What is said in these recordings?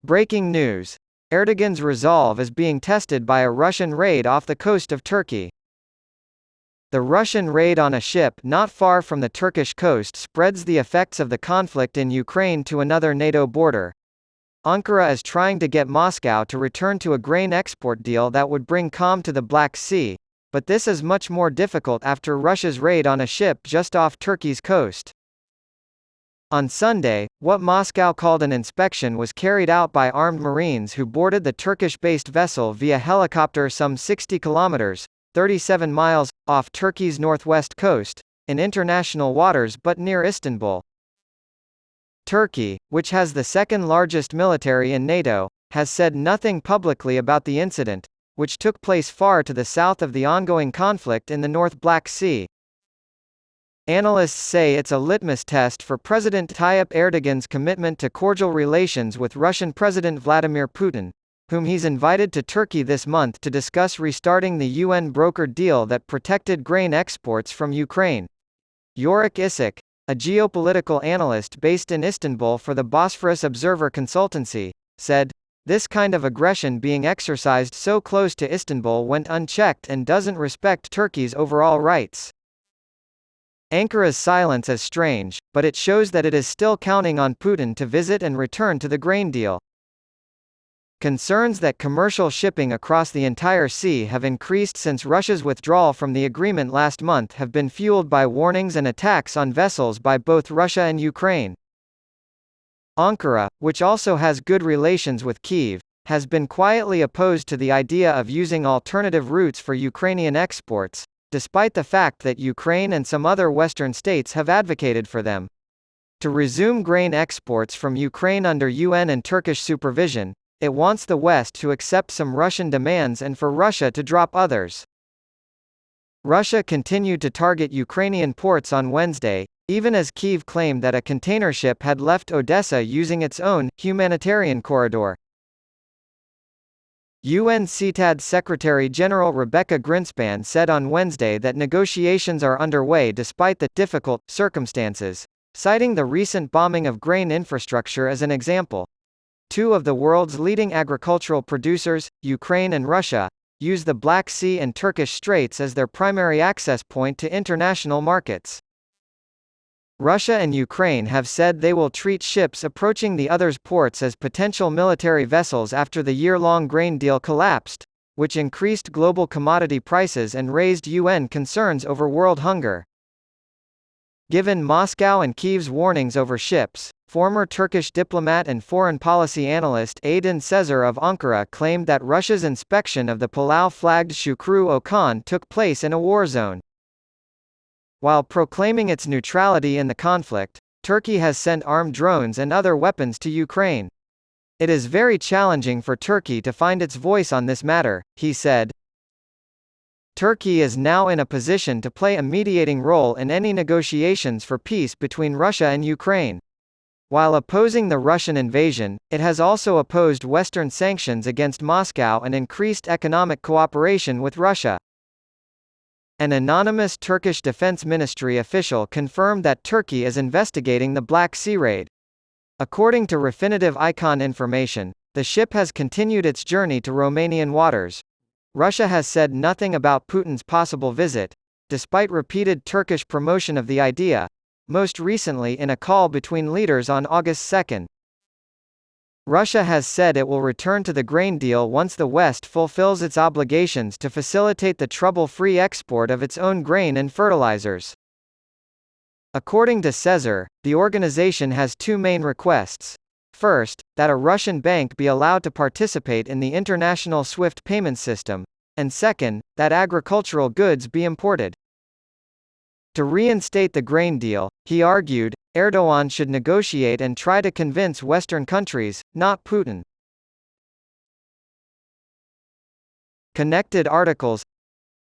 Breaking news. Erdogan's resolve is being tested by a Russian raid off the coast of Turkey. The Russian raid on a ship not far from the Turkish coast spreads the effects of the conflict in Ukraine to another NATO border. Ankara is trying to get Moscow to return to a grain export deal that would bring calm to the Black Sea, but this is much more difficult after Russia's raid on a ship just off Turkey's coast. On Sunday, what Moscow called an inspection was carried out by armed Marines who boarded the Turkish-based vessel via helicopter some 60 kilometers, 37 miles, off Turkey's northwest coast, in international waters but near Istanbul. Turkey, which has the second largest military in NATO, has said nothing publicly about the incident, which took place far to the south of the ongoing conflict in the North Black Sea. Analysts say it's a litmus test for President Tayyip Erdogan's commitment to cordial relations with Russian President Vladimir Putin, whom he's invited to Turkey this month to discuss restarting the UN-brokered deal that protected grain exports from Ukraine. Yorick Isik, a geopolitical analyst based in Istanbul for the Bosphorus Observer consultancy, said, "This kind of aggression being exercised so close to Istanbul went unchecked and doesn't respect Turkey's overall rights. Ankara's silence is strange, but it shows that it is still counting on Putin to visit and return to the grain deal." Concerns that commercial shipping across the entire sea have increased since Russia's withdrawal from the agreement last month have been fueled by warnings and attacks on vessels by both Russia and Ukraine. Ankara, which also has good relations with Kyiv, has been quietly opposed to the idea of using alternative routes for Ukrainian exports, despite the fact that Ukraine and some other Western states have advocated for them. To resume grain exports from Ukraine under UN and Turkish supervision, it wants the West to accept some Russian demands and for Russia to drop others. Russia continued to target Ukrainian ports on Wednesday, even as Kyiv claimed that a container ship had left Odessa using its own humanitarian corridor. UNCTAD Secretary-General Rebecca Grinspan said on Wednesday that negotiations are underway despite the difficult circumstances, citing the recent bombing of grain infrastructure as an example. Two of the world's leading agricultural producers, Ukraine and Russia, use the Black Sea and Turkish Straits as their primary access point to international markets. Russia and Ukraine have said they will treat ships approaching the other's ports as potential military vessels after the year-long grain deal collapsed, which increased global commodity prices and raised UN concerns over world hunger. Given Moscow and Kyiv's warnings over ships, former Turkish diplomat and foreign policy analyst Aydin Sezer of Ankara claimed that Russia's inspection of the Palau-flagged Shukru Okan took place in a war zone. While proclaiming its neutrality in the conflict, Turkey has sent armed drones and other weapons to Ukraine. "It is very challenging for Turkey to find its voice on this matter," he said. Turkey is now in a position to play a mediating role in any negotiations for peace between Russia and Ukraine. While opposing the Russian invasion, it has also opposed Western sanctions against Moscow and increased economic cooperation with Russia. An anonymous Turkish Defense Ministry official confirmed that Turkey is investigating the Black Sea raid. According to Refinitiv Icon information, the ship has continued its journey to Romanian waters. Russia has said nothing about Putin's possible visit, despite repeated Turkish promotion of the idea, most recently in a call between leaders on August 2. Russia has said it will return to the grain deal once the West fulfills its obligations to facilitate the trouble-free export of its own grain and fertilizers. According to Sezer, the organization has two main requests. First, that a Russian bank be allowed to participate in the international SWIFT payment system, and second, that agricultural goods be imported. To reinstate the grain deal, he argued, Erdogan should negotiate and try to convince Western countries, not Putin. Connected articles.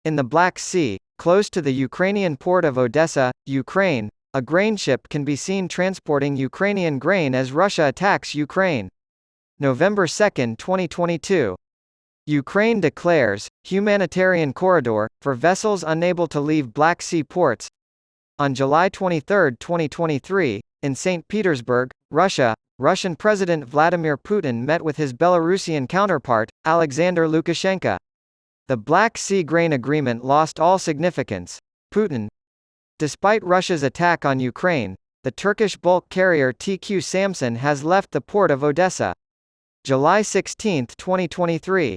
In the Black Sea, close to the Ukrainian port of Odessa, Ukraine, a grain ship can be seen transporting Ukrainian grain as Russia attacks Ukraine. November 2, 2022. Ukraine declares humanitarian corridor for vessels unable to leave Black Sea ports. On July 23, 2023, In St. Petersburg, Russia, Russian President Vladimir Putin met with his Belarusian counterpart, Alexander Lukashenko. The Black Sea grain agreement lost all significance. Putin. Despite Russia's attack on Ukraine, the Turkish bulk carrier TQ Samson has left the port of Odessa. July 16, 2023.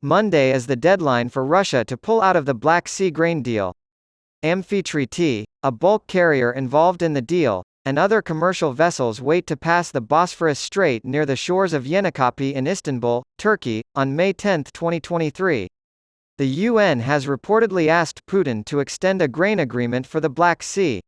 Monday is the deadline for Russia to pull out of the Black Sea grain deal. Amphitrite, a bulk carrier involved in the deal, and other commercial vessels wait to pass the Bosphorus Strait near the shores of Yenikapi in Istanbul, Turkey, on May 10, 2023. The UN has reportedly asked Putin to extend a grain agreement for the Black Sea.